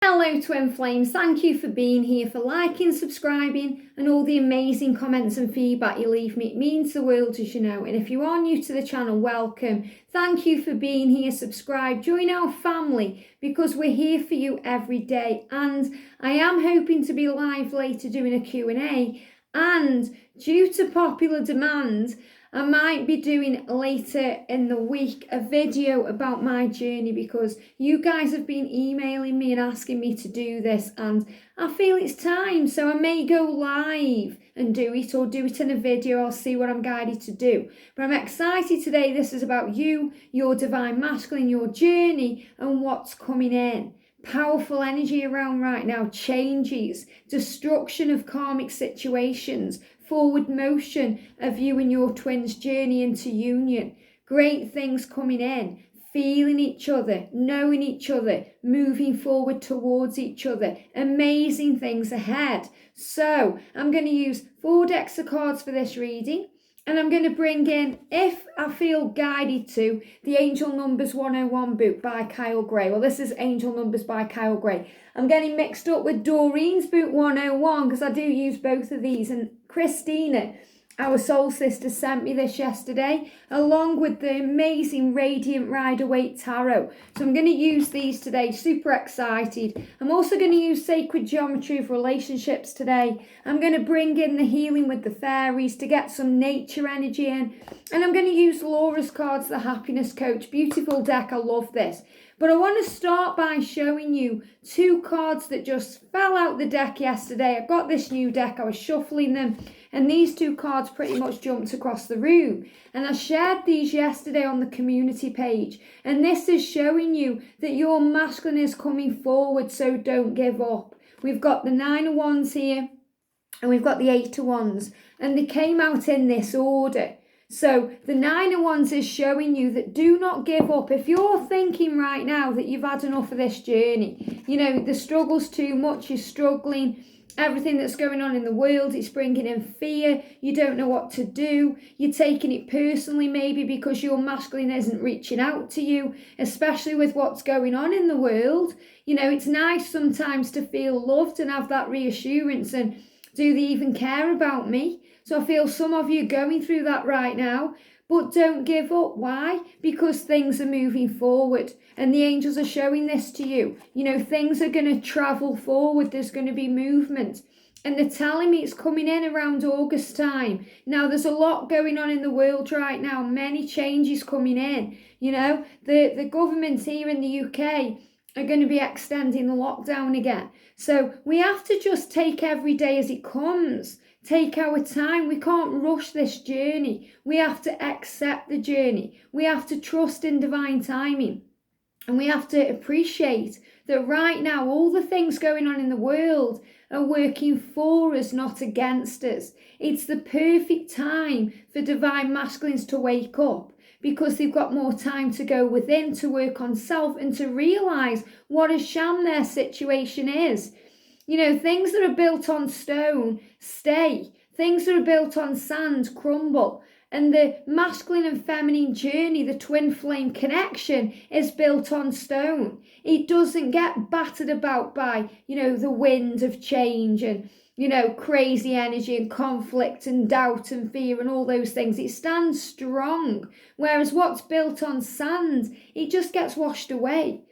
Hello Twin Flames, thank you for being here, for liking, subscribing and all the amazing comments and feedback you leave me. It means the world, as you know. And if you are new to the channel, welcome. Thank you for being here. Subscribe, join our family because we're here for you every day. And I am hoping to be live later doing a Q&A, and due to popular demand, I might be doing later in the week a video about my journey because you guys have been emailing me and asking me to do this, and I feel it's time. So I may go live and do it, or do it in a video. I'll see what I'm guided to do. But I'm excited today. This is about you, your divine masculine, your journey and what's coming in. Powerful energy around right now, changes, destruction of karmic situations, forward motion of you and your twins' journey into union. Great things coming in, feeling each other, knowing each other, moving forward towards each other. Amazing things ahead. So I'm going to use 4 decks of cards for this reading. And I'm going to bring in, if I feel guided to, the Angel Numbers 101 book by Kyle Gray. Well, this is Angel Numbers by Kyle Gray. I'm getting mixed up with Doreen's book 101 because I do use both of these. And Christina, our soul sister, sent me this yesterday, along with the amazing Radiant Rider Waite Tarot. So I'm going to use these today. Super excited. I'm also going to use Sacred Geometry of Relationships today. I'm going to bring in the Healing with the Fairies to get some nature energy in. And I'm going to use Laura's cards, the Happiness Coach. Beautiful deck. I love this. But I want to start by showing you 2 cards that just fell out the deck yesterday. I've got this new deck. I was shuffling them, and these 2 cards pretty much jumped across the room. And I shared these yesterday on the community page. And this is showing you that your masculine is coming forward, so don't give up. We've got the 9 of Wands here, and we've got the 8 of Wands. And they came out in this order. So the 9 of Wands is showing you that do not give up. If you're thinking right now that you've had enough of this journey, you know, the struggle's too much, you're struggling, everything that's going on in the world, it's bringing in fear, you don't know what to do, you're taking it personally maybe because your masculine isn't reaching out to you, especially with what's going on in the world. You know, it's nice sometimes to feel loved and have that reassurance and do they even care about me? So I feel some of you going through that right now, but don't give up. Why? Because things are moving forward and the angels are showing this to you. You know, things are going to travel forward. There's going to be movement. And they're telling me it's coming in around August time. Now, there's a lot going on in the world right now. Many changes coming in. You know, the government here in the UK are going to be extending the lockdown again. So we have to just take every day as it comes. Take our time. We can't rush this journey. We have to accept the journey. We have to trust in divine timing. And we have to appreciate that right now, all the things going on in the world are working for us, not against us. It's the perfect time for divine masculines to wake up because they've got more time to go within, to work on self and to realise what a sham their situation is. You know, things that are built on stone stay. Things that are built on sand crumble. And the masculine and feminine journey, the twin flame connection, is built on stone. It doesn't get battered about by, you know, the wind of change and, you know, crazy energy and conflict and doubt and fear and all those things. It stands strong. Whereas what's built on sand, it just gets washed away.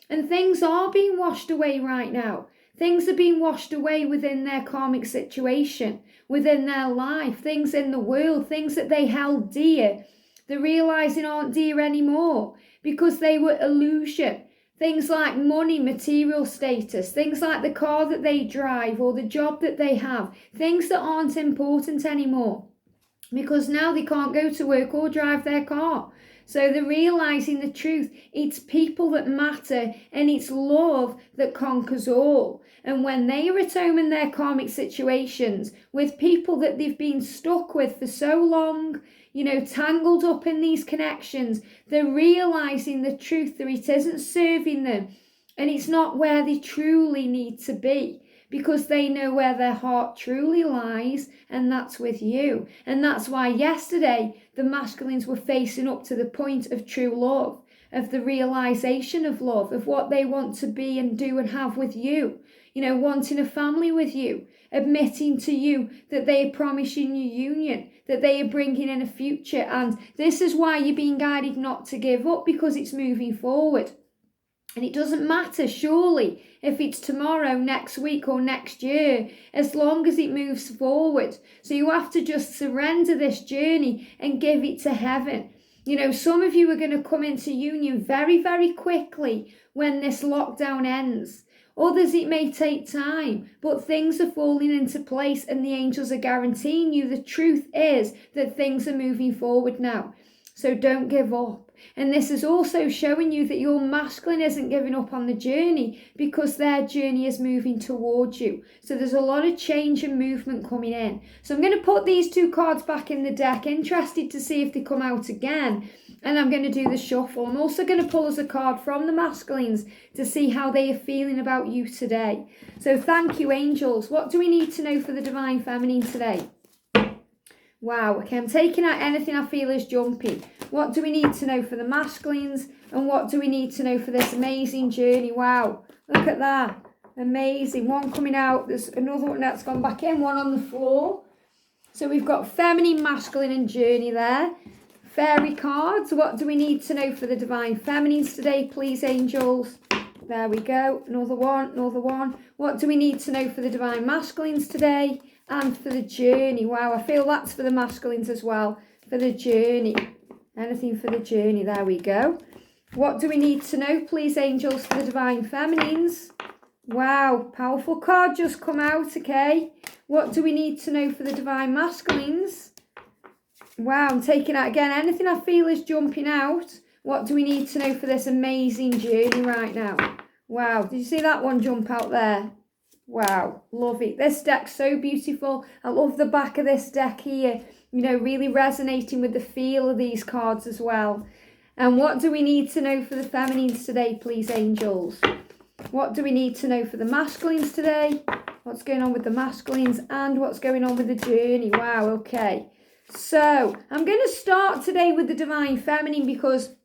And things are being washed away right now. Things are being washed away within their karmic situation, within their life, things in the world, things that they held dear, they're realising aren't dear anymore because they were illusion. Things like money, material status, things like the car that they drive or the job that they have, things that aren't important anymore because now they can't go to work or drive their car. So they're realising the truth. It's people that matter and it's love that conquers all. And when they are at home in their karmic situations with people that they've been stuck with for so long, you know, tangled up in these connections, they're realising the truth that it isn't serving them and it's not where they truly need to be. Because they know where their heart truly lies, and that's with you. And that's why yesterday the masculines were facing up to the point of true love, of the realization of love, of what they want to be and do and have with you. Wanting a family with you, admitting to you that they are promising you union, that they are bringing in a future. And this is why you're being guided not to give up, because it's moving forward. And it doesn't matter, surely, if it's tomorrow, next week, or next year, as long as it moves forward. So you have to just surrender this journey and give it to heaven. Some of you are going to come into union very, very quickly when this lockdown ends. Others, it may take time, but things are falling into place and the angels are guaranteeing you the truth is that things are moving forward now. So don't give up. And this is also showing you that your masculine isn't giving up on the journey, because their journey is moving towards you. So there's a lot of change and movement coming in. So I'm going to put these 2 cards back in the deck, interested to see if they come out again. And I'm going to do the shuffle. I'm also going to pull us a card from the masculines to see how they are feeling about you today. So thank you, angels. What do we need to know for the divine feminine today? Wow, okay, I'm taking out anything I feel is jumpy. What do we need to know for the masculines? And what do we need to know for this amazing journey? Wow, look at that. Amazing. One coming out. There's another one that's gone back in. One on the floor. So we've got feminine, masculine and journey there. Fairy cards. What do we need to know for the divine feminines today, please, angels? There we go. Another one, another one. What do we need to know for the divine masculines today? And for the journey. Wow, I feel that's for the masculines as well. For the journey. Anything for the journey. There we go. What do we need to know, please, angels, for the divine feminines? Wow, powerful card just come out, okay. What do we need to know for the divine masculines? Wow, I'm taking out again. Anything I feel is jumping out. What do we need to know for this amazing journey right now? Wow, did you see that one jump out there? Wow, love it. This deck's so beautiful. I love the back of this deck here. Really resonating with the feel of these cards as well. And what do we need to know for the feminines today, please, angels? What do we need to know for the masculines today? What's going on with the masculines and what's going on with the journey? Wow, okay. So I'm going to start today with the divine feminine, because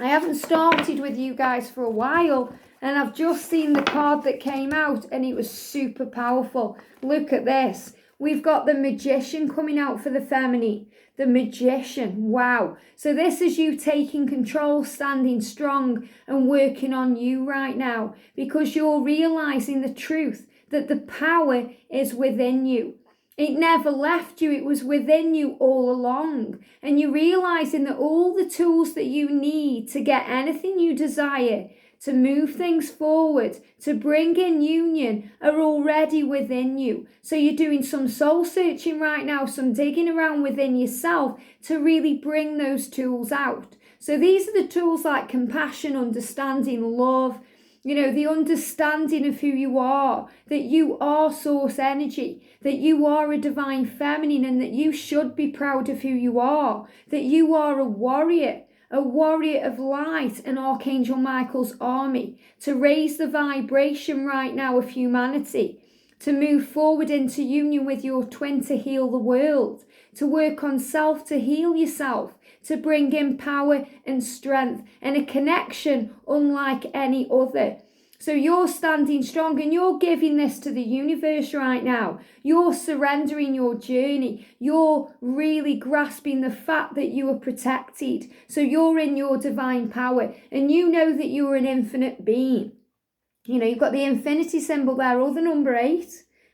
I haven't started with you guys for a while. And I've just seen the card that came out and it was super powerful. Look at this. We've got the Magician coming out for the feminine. The Magician. Wow. So this is you taking control, standing strong and working on you right now, because you're realizing the truth that the power is within you. It never left you. It was within you all along. And you're realizing that all the tools that you need to get anything you desire, to move things forward, to bring in union, are already within you. So you're doing some soul searching right now, some digging around within yourself to really bring those tools out. So these are the tools like compassion, understanding, love, the understanding of who you are, that you are source energy, that you are a divine feminine, and that you should be proud of who you are, that you are a warrior of light and Archangel Michael's army, to raise the vibration right now of humanity, to move forward into union with your twin to heal the world, to work on self, to heal yourself, to bring in power and strength and a connection unlike any other. So you're standing strong and you're giving this to the universe right now. You're surrendering your journey. You're really grasping the fact that you are protected. So you're in your divine power and you know that you're an infinite being. You've got the infinity symbol there, or the number 8,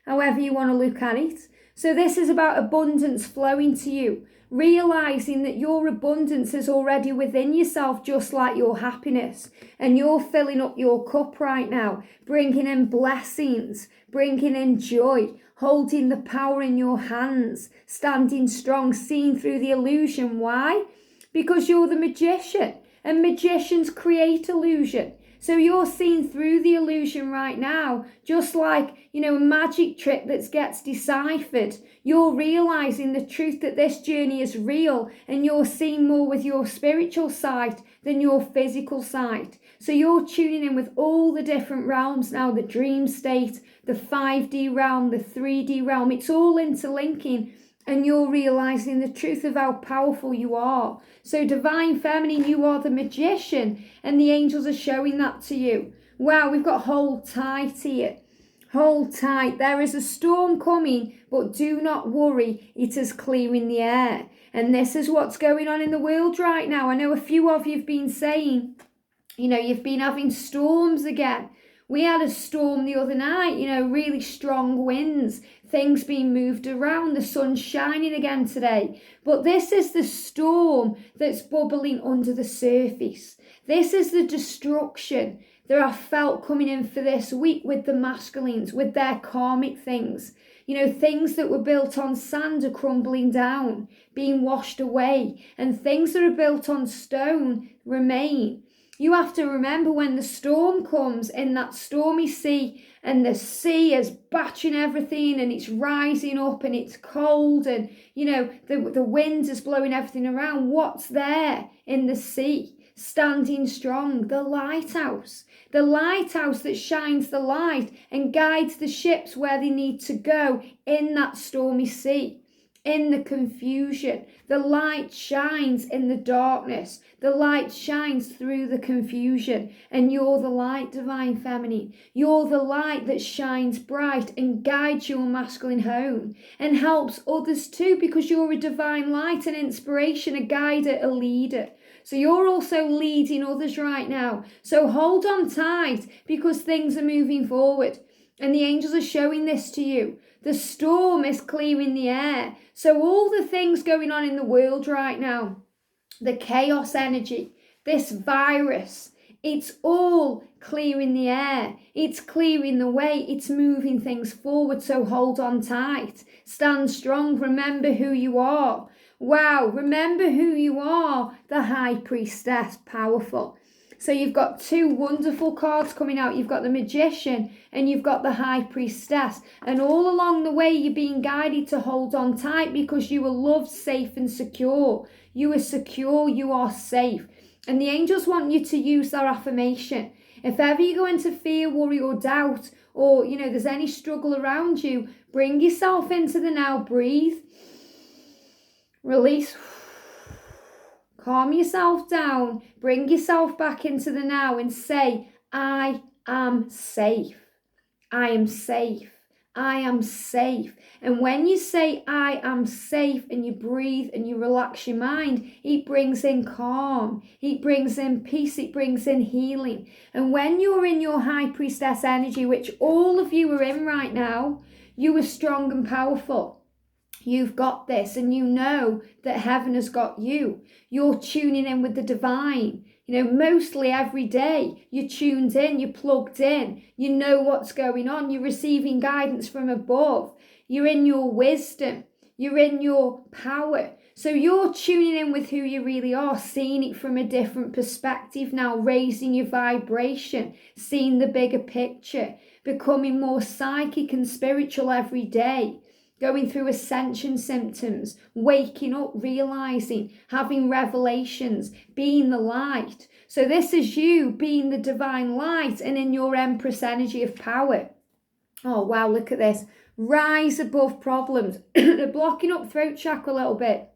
however you want to look at it. So this is about abundance flowing to you, realizing that your abundance is already within yourself, just like your happiness. And you're filling up your cup right now, bringing in blessings, bringing in joy, holding the power in your hands, standing strong, seeing through the illusion. Why? Because you're the magician, and magicians create illusion. So you're seeing through the illusion right now, just like, a magic trick that gets deciphered. You're realizing the truth that this journey is real, and you're seeing more with your spiritual side than your physical side. So you're tuning in with all the different realms now, the dream state, the 5D realm, the 3D realm. It's all interlinking and you're realizing the truth of how powerful you are. So divine feminine, you are the magician, and the angels are showing that to you. Wow, we've got hold tight here. Hold tight. There is a storm coming, but do not worry. It is clearing the air. And this is what's going on in the world right now. I know a few of you have been saying, you've been having storms again. We had a storm the other night, really strong winds, things being moved around, the sun's shining again today. But this is the storm that's bubbling under the surface. This is the destruction that I felt coming in for this week with the masculines, with their karmic things. Things that were built on sand are crumbling down, being washed away, and things that are built on stone remain. You have to remember when the storm comes in that stormy sea, and the sea is battering everything, and it's rising up, and it's cold, and the wind is blowing everything around. What's there in the sea standing strong? The lighthouse that shines the light and guides the ships where they need to go in that stormy sea. In the confusion, the light shines in the darkness. The light shines through the confusion. And you're the light, divine feminine. You're the light that shines bright and guides your masculine home and helps others too, because you're a divine light, an inspiration, a guider, a leader. So you're also leading others right now. So hold on tight, because things are moving forward. And the angels are showing this to you. The storm is clearing the air. So all the things going on in the world right now, the chaos energy, this virus, it's all clearing the air. It's clearing the way. It's moving things forward. So hold on tight. Stand strong. Remember who you are. Wow, remember who you are. The High Priestess, powerful. So you've got two wonderful cards coming out. You've got the Magician and you've got the High Priestess. And all along the way, you're being guided to hold on tight, because you are loved, safe and secure. You are secure. You are safe. And the angels want you to use their affirmation. If ever you go into fear, worry or doubt, or, there's any struggle around you, bring yourself into the now. Breathe. Release. Calm yourself down, bring yourself back into the now and say, I am safe. I am safe. I am safe. And when you say I am safe and you breathe and you relax your mind, it brings in calm, it brings in peace, it brings in healing. And when you're in your High Priestess energy, which all of you are in right now, you are strong and powerful. You've got this, and you know that heaven has got you. You're tuning in with the divine. Mostly every day you're tuned in, you're plugged in, you know what's going on, you're receiving guidance from above, you're in your wisdom, you're in your power. So you're tuning in with who you really are, seeing it from a different perspective now, raising your vibration, seeing the bigger picture, becoming more psychic and spiritual every day. Going through ascension symptoms, waking up, realizing, having revelations, being the light. So this is you being the divine light and in your Empress energy of power. Oh, wow, look at this. Rise above problems. They're blocking up throat chakra a little bit,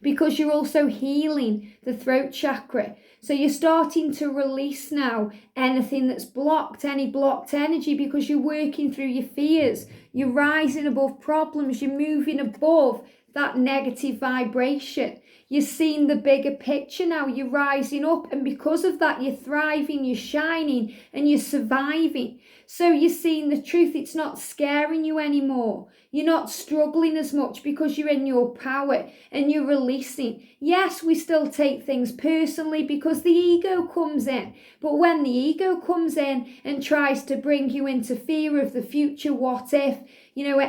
because you're also healing the throat chakra. So you're starting to release now anything that's blocked, any blocked energy, because you're working through your fears. You're rising above problems. You're moving above that negative vibration. You're seeing the bigger picture now. You're rising up, and because of that, you're thriving, you're shining, and you're surviving. So you're seeing the truth. It's not scaring you anymore. You're not struggling as much, because you're in your power and you're releasing. Yes, we still take things personally because the ego comes in. But when the ego comes in and tries to bring you into fear of the future, what if,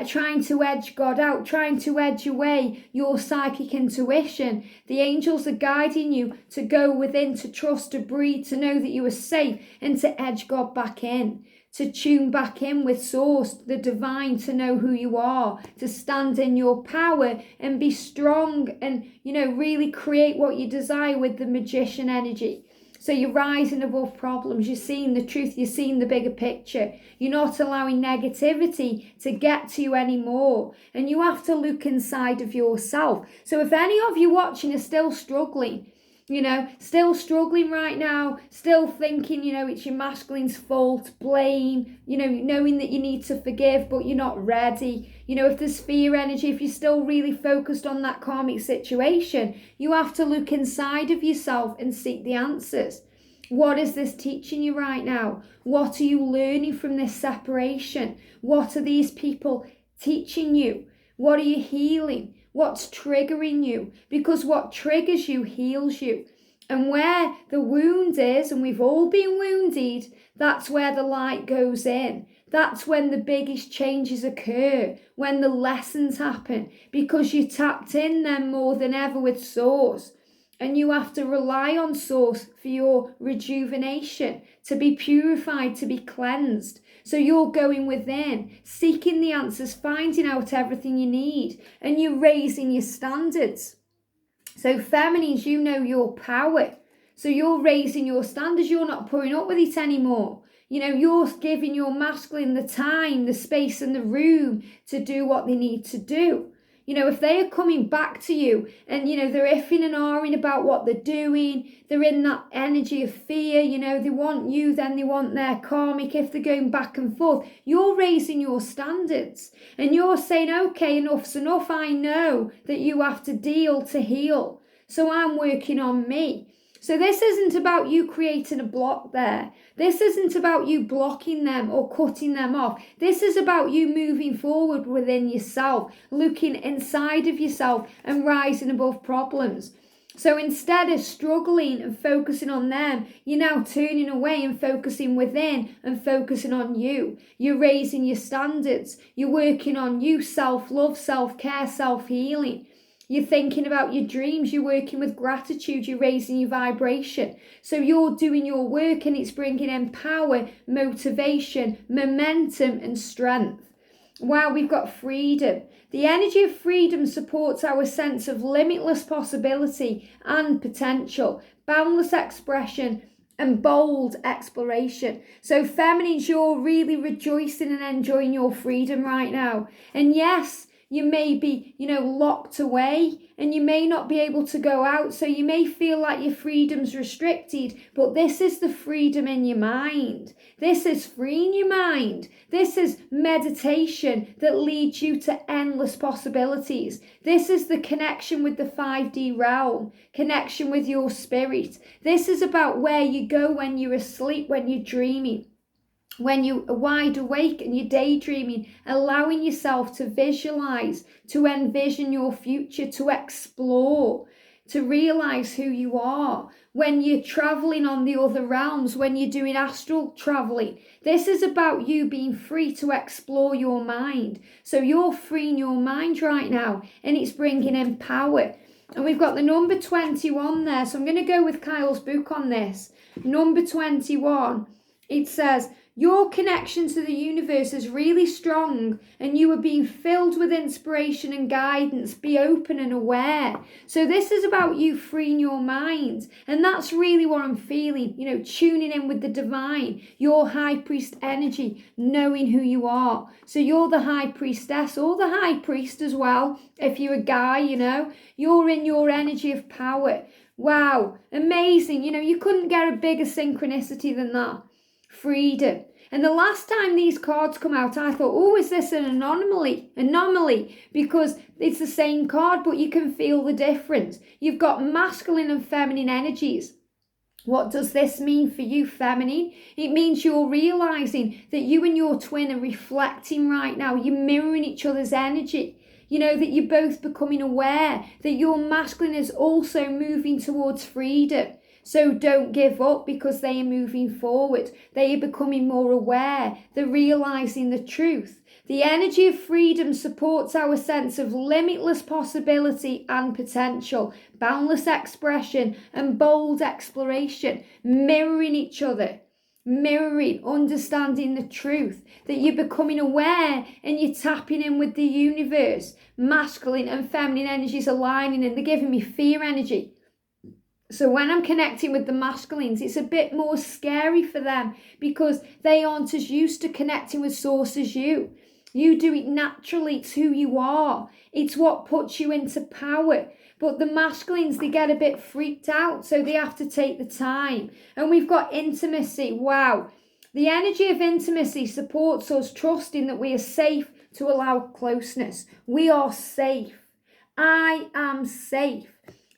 trying to edge God out, trying to edge away your psychic intuition, the angels are guiding you to go within, to trust, to breathe, to know that you are safe, and to edge God back in. To tune back in with source, the divine, to know who you are, to stand in your power and be strong and, really create what you desire with the magician energy. So you're rising above problems, you're seeing the truth, you're seeing the bigger picture. You're not allowing negativity to get to you anymore. And you have to look inside of yourself. So if any of you watching are still struggling, still struggling right now, still thinking, it's your masculine's fault, blame, knowing that you need to forgive, but you're not ready. If there's fear energy, if you're still really focused on that karmic situation, you have to look inside of yourself and seek the answers. What is this teaching you right now? What are you learning from this separation? What are these people teaching you? What are you healing? What's triggering you? Because what triggers you heals you. And where the wound is, and we've all been wounded, that's where the light goes in. That's when the biggest changes occur, when the lessons happen, because you tapped in then more than ever with Source. And you have to rely on Source for your rejuvenation, to be purified, to be cleansed. So you're going within, seeking the answers, finding out everything you need, and you're raising your standards. So feminines, you know your power. So you're raising your standards. You're not putting up with it anymore. You're giving your masculine the time, the space and the room to do what they need to do. If they are coming back to you and, they're iffing and ahhing about what they're doing, they're in that energy of fear, they want you, then they want their karmic, if they're going back and forth, you're raising your standards and you're saying, okay, enough's enough. I know that you have to deal to heal. So I'm working on me. So this isn't about you creating a block there. This isn't about you blocking them or cutting them off. This is about you moving forward within yourself, looking inside of yourself and rising above problems. So instead of struggling and focusing on them, you're now turning away and focusing within and focusing on you. You're raising your standards. You're working on you, self-love, self-care, self-healing. You're thinking about your dreams, you're working with gratitude, you're raising your vibration. So you're doing your work and it's bringing in power, motivation, momentum and strength. Wow, we've got freedom. The energy of freedom supports our sense of limitless possibility and potential, boundless expression and bold exploration. So feminines, you're really rejoicing and enjoying your freedom right now. And yes, you may be, locked away and you may not be able to go out. So you may feel like your freedom's restricted, but this is the freedom in your mind. This is freeing your mind. This is meditation that leads you to endless possibilities. This is the connection with the 5D realm, connection with your spirit. This is about where you go when you're asleep, when you're dreaming. When you are wide awake and you're daydreaming, allowing yourself to visualize, to envision your future, to explore, to realize who you are. When you're traveling on the other realms, when you're doing astral traveling, this is about you being free to explore your mind. So you're freeing your mind right now and it's bringing in power. And we've got the number 21 there. So I'm going to go with Kyle's book on this. Number 21, it says, your connection to the universe is really strong and you are being filled with inspiration and guidance. Be open and aware. So this is about you freeing your mind. And that's really what I'm feeling, tuning in with the divine, your high priest energy, knowing who you are. So you're the high priestess or the high priest as well. If you're a guy, you're in your energy of power. Wow, amazing. You couldn't get a bigger synchronicity than that. Freedom. And the last time these cards come out, I thought, oh, is this an anomaly? Because it's the same card, but you can feel the difference. You've got masculine and feminine energies. What does this mean for you, feminine? It means you're realizing that you and your twin are reflecting right now. You're mirroring each other's energy. That you're both becoming aware that your masculine is also moving towards freedom. So don't give up because they are moving forward. They are becoming more aware. They're realizing the truth. The energy of freedom supports our sense of limitless possibility and potential, boundless expression and bold exploration, mirroring each other. Mirroring, understanding the truth, that you're becoming aware and you're tapping in with the universe. Masculine and feminine energies aligning and they're giving me fear energy. So when I'm connecting with the masculines, it's a bit more scary for them because they aren't as used to connecting with source as you. You do it naturally. It's who you are. It's what puts you into power. But the masculines, they get a bit freaked out, so they have to take the time. And we've got intimacy. Wow. The energy of intimacy supports us trusting that we are safe to allow closeness. We are safe. I am safe.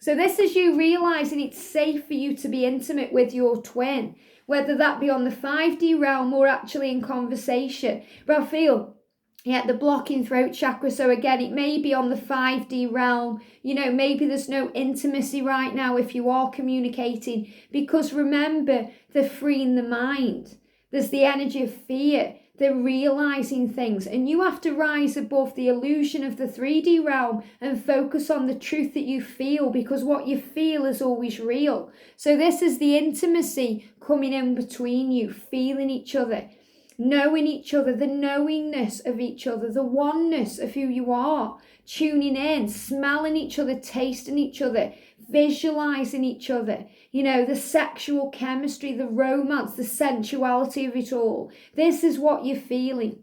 So this is you realizing it's safe for you to be intimate with your twin, whether that be on the 5D realm or actually in conversation. But I feel, the blocking throat chakra. So again, it may be on the 5D realm. Maybe there's no intimacy right now if you are communicating, because remember, they're freeing the mind. There's the energy of fear. They're realizing things, and you have to rise above the illusion of the 3D realm and focus on the truth that you feel, because what you feel is always real. So this is the intimacy coming in between you, feeling each other, knowing each other, the knowingness of each other, the oneness of who you are, tuning in, smelling each other, tasting each other, visualizing each other, the sexual chemistry, the romance, the sensuality of it all. This is what you're feeling.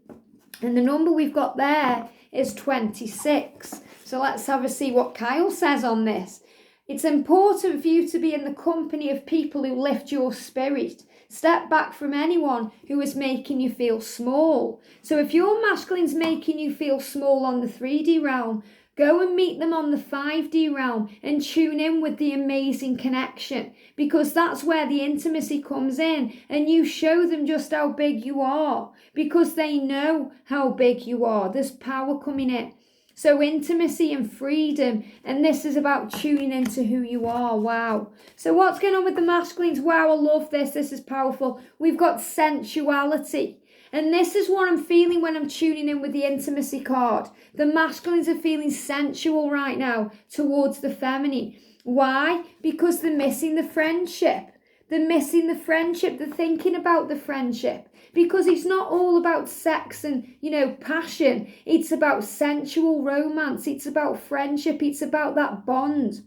And the number we've got there is 26. So let's have a see what Kyle says on this. It's important for you to be in the company of people who lift your spirit. Step back from anyone who is making you feel small. So if your masculine's making you feel small on the 3D realm, go and meet them on the 5D realm and tune in with the amazing connection, because that's where the intimacy comes in, and you show them just how big you are, because they know how big you are. There's power coming in. So intimacy and freedom, and this is about tuning into who you are. Wow. So what's going on with the masculines? Wow, I love this. This is powerful. We've got sensuality. And this is what I'm feeling when I'm tuning in with the intimacy card. The masculines are feeling sensual right now towards the feminine. Why? Because they're missing the friendship. They're missing the friendship. They're thinking about the friendship. Because it's not all about sex and, passion. It's about sensual romance. It's about friendship. It's about that bond.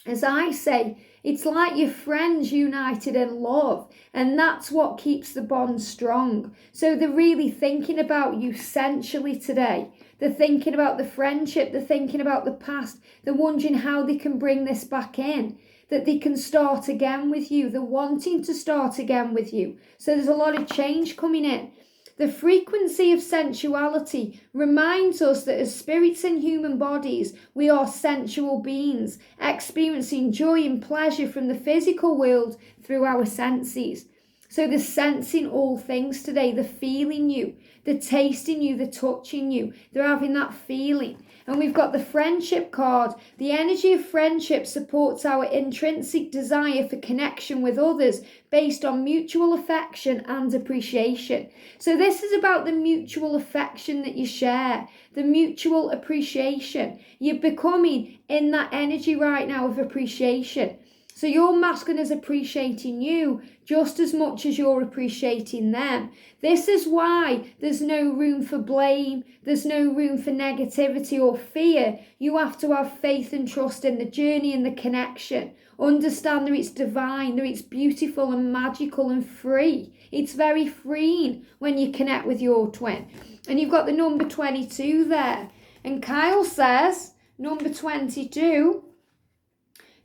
As I say, it's like your friends united in love, and that's what keeps the bond strong. So they're really thinking about you sensually today. They're thinking about the friendship. They're thinking about the past. They're wondering how they can bring this back in, that they can start again with you. They're wanting to start again with you. So there's a lot of change coming in. The frequency of sensuality reminds us that as spirits in human bodies, we are sensual beings, experiencing joy and pleasure from the physical world through our senses. So they're sensing all things today. They're feeling you. They're tasting you. They're touching you. They're having that feeling. And we've got the friendship card. The energy of friendship supports our intrinsic desire for connection with others based on mutual affection and appreciation. So this is about the mutual affection that you share, the mutual appreciation. You're becoming in that energy right now of appreciation. So your masculine is appreciating you just as much as you're appreciating them. This is why there's no room for blame. There's no room for negativity or fear. You have to have faith and trust in the journey and the connection. Understand that it's divine, that it's beautiful and magical and free. It's very freeing when you connect with your twin. And you've got the number 22 there. And Kyle says, number 22...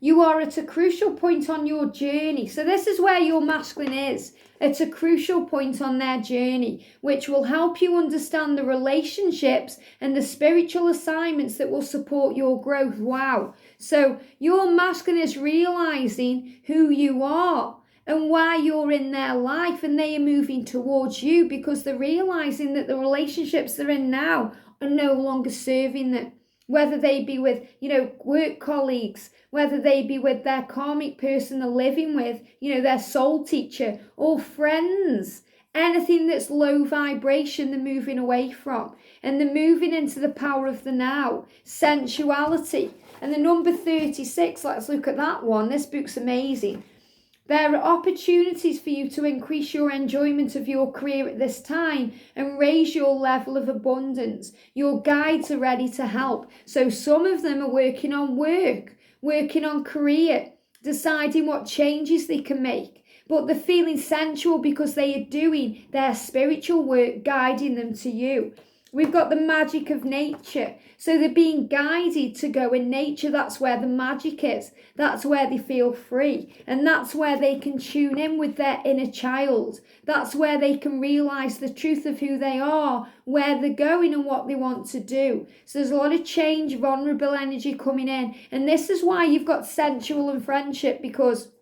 you are at a crucial point on your journey. So this is where your masculine is. It's a crucial point on their journey, which will help you understand the relationships and the spiritual assignments that will support your growth. Wow. So your masculine is realizing who you are and why you're in their life, and they are moving towards you because they're realizing that the relationships they're in now are no longer serving them. Whether they be with, work colleagues, whether they be with their karmic person they're living with, their soul teacher, or friends. Anything that's low vibration, they're moving away from. And they're moving into the power of the now, sensuality. And the number 36, let's look at that one. This book's amazing. There are opportunities for you to increase your enjoyment of your career at this time and raise your level of abundance. Your guides are ready to help. So some of them are working on work, working on career, deciding what changes they can make. But they're feeling sensual because they are doing their spiritual work, guiding them to you. We've got the magic of nature. So they're being guided to go in nature. That's where the magic is. That's where they feel free. And that's where they can tune in with their inner child. That's where they can realize the truth of who they are, where they're going and what they want to do. So there's a lot of change, vulnerable energy coming in. And this is why you've got sensual and friendship, because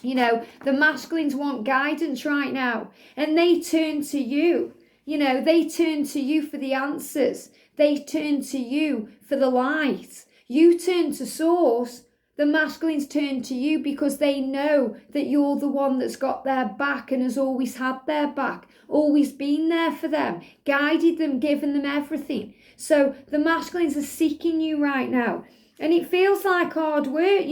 the masculines want guidance right now. And they turn to you. They turn to you for the answers. They turn to you for the light. You turn to source. The masculines turn to you because they know that you're the one that's got their back and has always had their back, always been there for them, guided them, given them everything. So the masculines are seeking you right now. And it feels like hard work,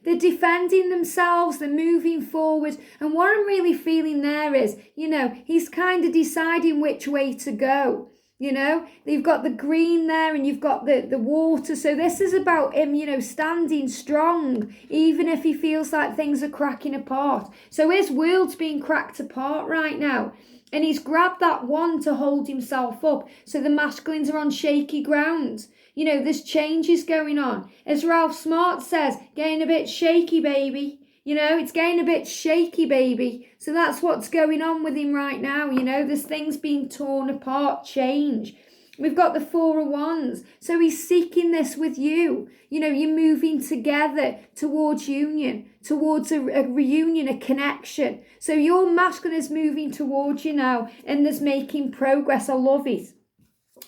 they're defending themselves, they're moving forward. And what I'm really feeling there is, he's kind of deciding which way to go. You've got the green there and you've got the water. So this is about him, standing strong, even if he feels like things are cracking apart. So his world's being cracked apart right now. And he's grabbed that one to hold himself up. So the masculines are on shaky ground. There's changes going on. As Ralph Smart says, getting a bit shaky, baby. It's getting a bit shaky, baby. So that's what's going on with him right now. There's things being torn apart, change. We've got the Four of Wands. So he's seeking this with you. You're moving together towards union, towards a reunion, a connection. So your masculine is moving towards you now and there's making progress. I love it.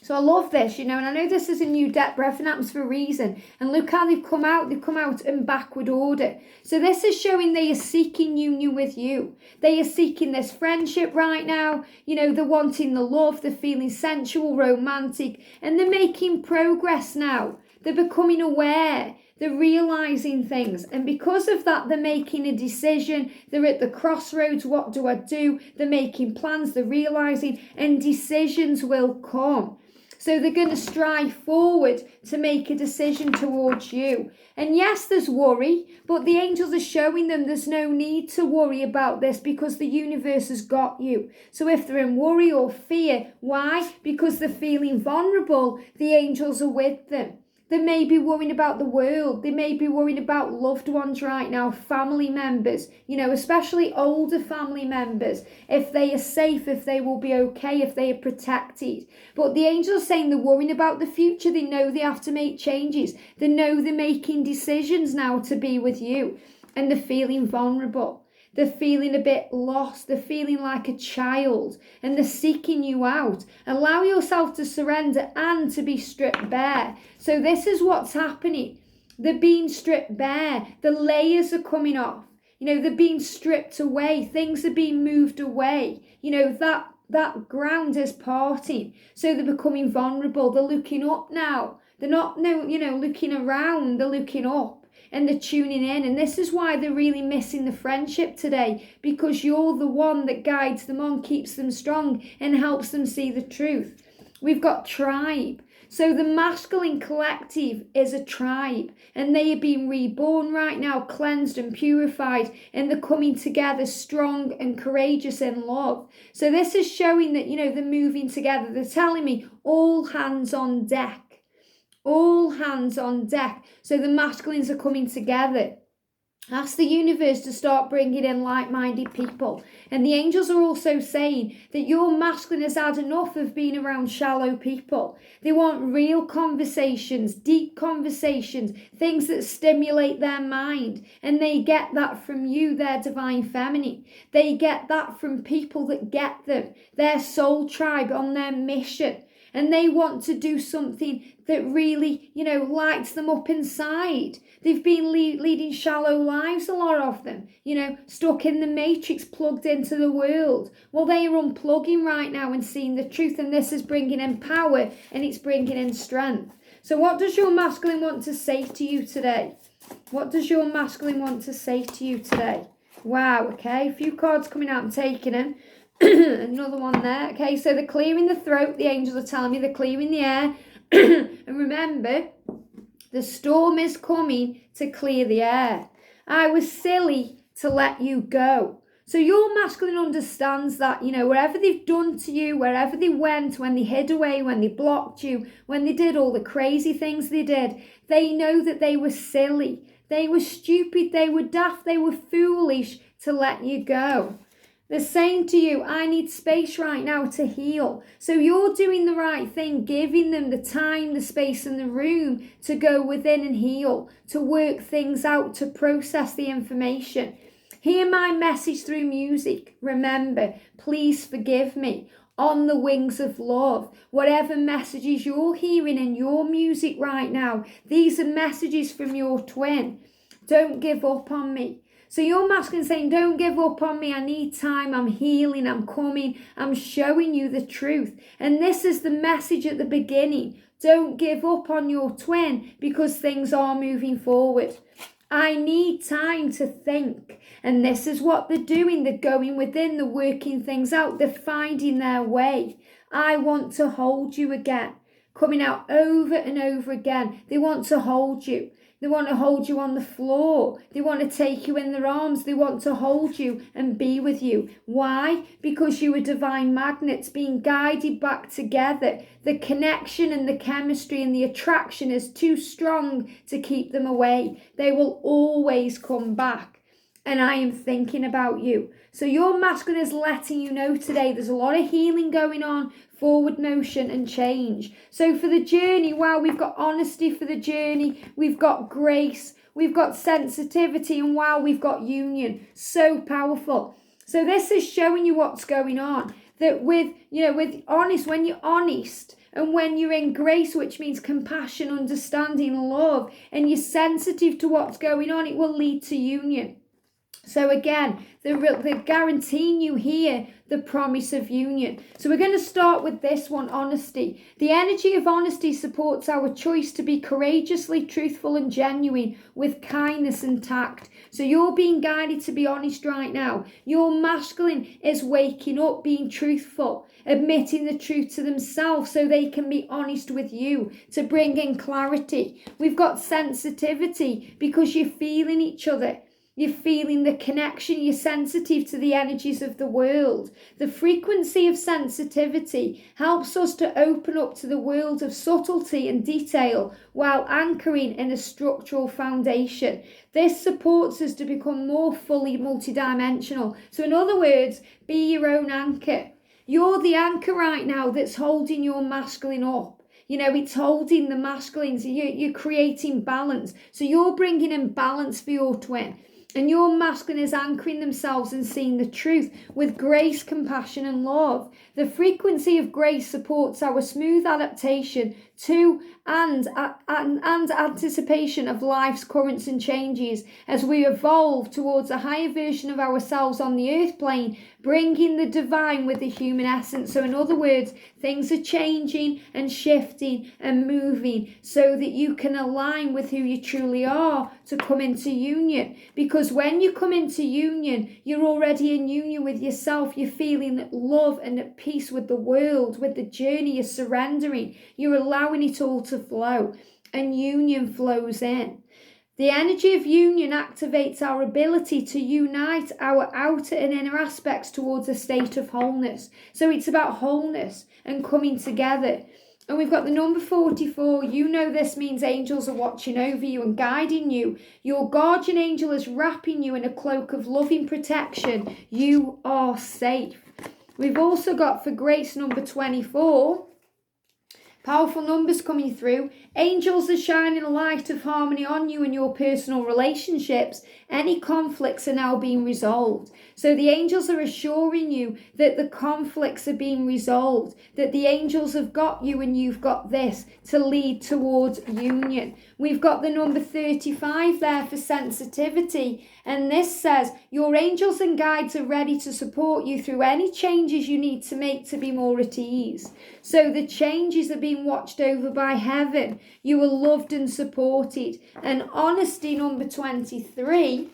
So I love this, and I know this is a new deck, but everything happens for a reason. And look how they've come out. They've come out in backward order. So this is showing they are seeking union with you. They are seeking this friendship right now. They're wanting the love. They're feeling sensual, romantic, and they're making progress now. They're becoming aware. They're realizing things. And because of that, they're making a decision. They're at the crossroads. What do I do? They're making plans. They're realizing, and decisions will come. So they're going to strive forward to make a decision towards you. And yes, there's worry, but the angels are showing them there's no need to worry about this because the universe has got you. So if they're in worry or fear, why? Because they're feeling vulnerable, the angels are with them. They may be worrying about the world. They may be worrying about loved ones right now, family members, especially older family members, if they are safe, if they will be okay, if they are protected. But the angels are saying they're worrying about the future. They know they have to make changes. They know they're making decisions now to be with you, and they're feeling vulnerable. They're feeling a bit lost. They're feeling like a child and they're seeking you out. Allow yourself to surrender and to be stripped bare. So this is what's happening. They're being stripped bare. The layers are coming off. They're being stripped away. Things are being moved away. That ground is parting. So they're becoming vulnerable. They're looking up now. They're not looking around. They're looking up. And they're tuning in. And this is why they're really missing the friendship today, because you're the one that guides them on, keeps them strong, and helps them see the truth. We've got tribe. So the masculine collective is a tribe, and they are being reborn right now, cleansed and purified, and they're coming together strong and courageous in love. So this is showing that, they're moving together. They're telling me all hands on deck. All hands on deck. So the masculines are coming together. Ask the universe to start bringing in like-minded people. And the angels are also saying that your masculine has had enough of being around shallow people. They want real conversations, deep conversations, things that stimulate their mind. And they get that from you, their divine feminine. They get that from people that get them, their soul tribe on their mission. And they want to do something that really, lights them up inside. They've been leading shallow lives, a lot of them, stuck in the matrix, plugged into the world. Well, they are unplugging right now and seeing the truth, and this is bringing in power and it's bringing in strength. So what does your masculine want to say to you today? What does your masculine want to say to you today? Wow, okay, a few cards coming out, I'm taking them. Another one there. Okay, so they're clearing the throat. The angels are telling me they're clearing the air. And remember, the storm is coming to clear the air. I was silly to let you go. So your masculine understands that, wherever they've done to you, wherever they went, when they hid away, when they blocked you, when they did all the crazy things they did, they know that they were silly, they were stupid, they were daft, they were foolish to let you go. They're saying to you, I need space right now to heal. So you're doing the right thing, giving them the time, the space and the room to go within and heal, to work things out, to process the information. Hear my message through music. Remember, please forgive me. On the wings of love. Whatever messages you're hearing in your music right now, these are messages from your twin. Don't give up on me. So your masculine saying, don't give up on me. I need time. I'm healing. I'm coming. I'm showing you the truth. And this is the message at the beginning. Don't give up on your twin because things are moving forward. I need time to think. And this is what they're doing. They're going within, they're working things out. They're finding their way. I want to hold you again. Coming out over and over again. They want to hold you. They want to hold you on the floor. They want to take you in their arms. They want to hold you and be with you. Why? Because you are divine magnets being guided back together. The connection and the chemistry and the attraction is too strong to keep them away. They will always come back. And I am thinking about you. So your masculine is letting you know today there's a lot of healing going on, forward motion and change. So for the journey, wow, we've got honesty for the journey. We've got grace. We've got sensitivity. And wow, we've got union. So powerful. So this is showing you what's going on. That with honest, when you're honest and when you're in grace, which means compassion, understanding, love, and you're sensitive to what's going on, it will lead to union. So again, they're guaranteeing you here the promise of union. So we're going to start with this one, honesty. The energy of honesty supports our choice to be courageously truthful and genuine with kindness and tact. So you're being guided to be honest right now. Your masculine is waking up, being truthful, admitting the truth to themselves so they can be honest with you, to bring in clarity. We've got sensitivity because you're feeling each other. You're feeling the connection. You're sensitive to the energies of the world. The frequency of sensitivity helps us to open up to the world of subtlety and detail while anchoring in a structural foundation. This supports us to become more fully multidimensional. So in other words, be your own anchor. You're the anchor right now that's holding your masculine up. It's holding the masculine. So you're creating balance. So you're bringing in balance for your twin. And your masculine is anchoring themselves and seeing the truth with grace, compassion and love. The frequency of grace supports our smooth adaptation to and anticipation of life's currents and changes as we evolve towards a higher version of ourselves on the earth plane, bringing the divine with the human essence. So in other words, things are changing and shifting and moving so that you can align with who you truly are to come into union. Because when you come into union, you're already in union with yourself. You're feeling at love and at peace with the world, with the journey. You're surrendering. You're allowing it all to flow, and union flows in. The energy of union activates our ability to unite our outer and inner aspects towards a state of wholeness. So it's about wholeness and coming together. And we've got the number 44. You know this means angels are watching over you and guiding you. Your guardian angel is wrapping you in a cloak of loving protection. You are safe. We've also got for grace number 24. Powerful numbers coming through. Angels are shining a light of harmony on you and your personal relationships. Any conflicts are now being resolved. So the angels are assuring you that the conflicts are being resolved, that the angels have got you and you've got this to lead towards union. We've got the number 35 there for sensitivity. And this says, your angels and guides are ready to support you through any changes you need to make to be more at ease. So the changes are being watched over by heaven. You are loved and supported. And honesty number 23,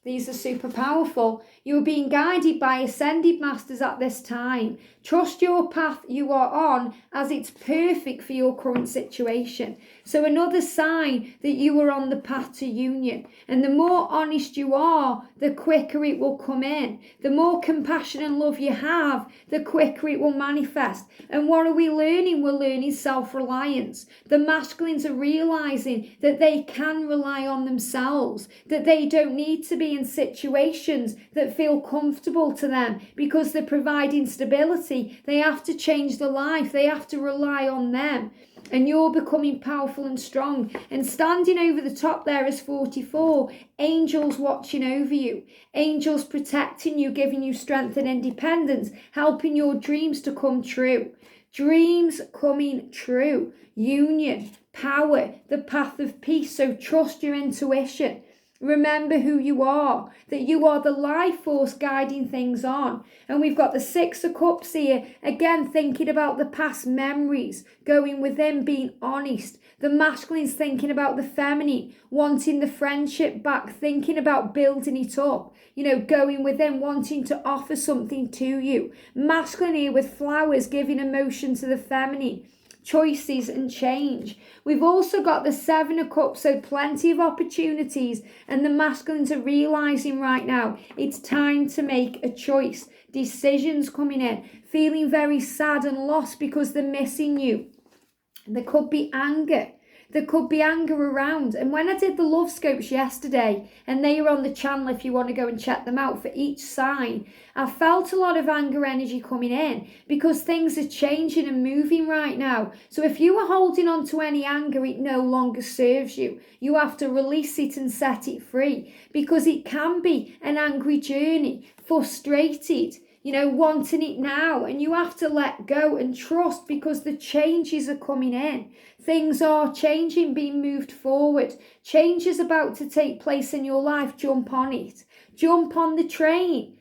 these are super powerful. You are being guided by ascended masters at this time. Trust your path you are on as it's perfect for your current situation. So another sign that you are on the path to union. And the more honest you are, the quicker it will come in. The more compassion and love you have, the quicker it will manifest. And what are we learning? We're learning self-reliance. The masculines are realizing that they can rely on themselves, that they don't need to be in situations that feel comfortable to them because they're providing stability. They have to change their life. They have to rely on them. And you're becoming powerful and strong. And standing over the top there is 44. Angels watching over you. Angels protecting you, giving you strength and independence, helping your dreams to come true. Dreams coming true. Union, power, the path of peace. So trust your intuition. Remember who you are, that you are the life force guiding things on. And we've got the Six of Cups here, again thinking about the past memories, going within, being honest. The masculine's thinking about the feminine, wanting the friendship back, thinking about building it up, going within, wanting to offer something to you. Masculine here with flowers, giving emotion to the feminine. Choices and change. We've also got the Seven of Cups, so plenty of opportunities, and the masculines are realizing right now it's time to make a choice. Decisions coming in, feeling very sad and lost because they're missing you. There could be anger. There could be anger around. And when I did the love scopes yesterday, and they are on the channel if you want to go and check them out for each sign, I felt a lot of anger energy coming in because things are changing and moving right now. So if you are holding on to any anger, it no longer serves you. You have to release it and set it free because it can be an angry journey, frustrated, wanting it now, and you have to let go and trust because the changes are coming in. Things are changing, being moved forward. Change is about to take place in your life. Jump on it. Jump on the train.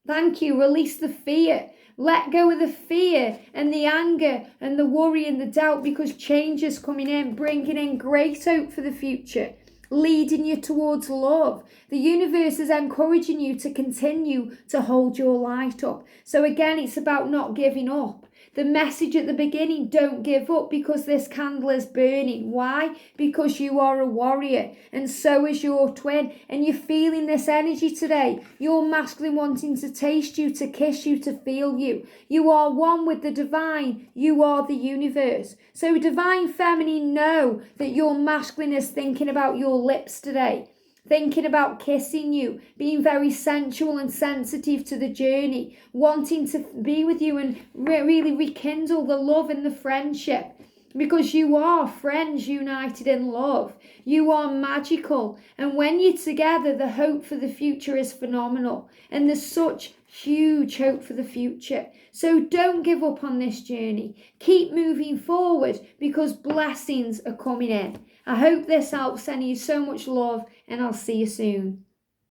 Thank you. Release the fear. Let go of the fear and the anger and the worry and the doubt because change is coming in, bringing in great hope for the future, leading you towards love. The universe is encouraging you to continue to hold your light up. So again, it's about not giving up. The message at the beginning, don't give up because this candle is burning. Why? Because you are a warrior and so is your twin. And you're feeling this energy today. Your masculine wanting to taste you, to kiss you, to feel you. You are one with the divine. You are the universe. So divine feminine, know that your masculine is thinking about your lips today. Thinking about kissing you, being very sensual and sensitive to the journey, wanting to be with you and really rekindle the love and the friendship. Because you are friends united in love. You are magical. And when you're together, the hope for the future is phenomenal. And there's such huge hope for the future. So don't give up on this journey. Keep moving forward because blessings are coming in. I hope this helps. Sending you so much love and I'll see you soon.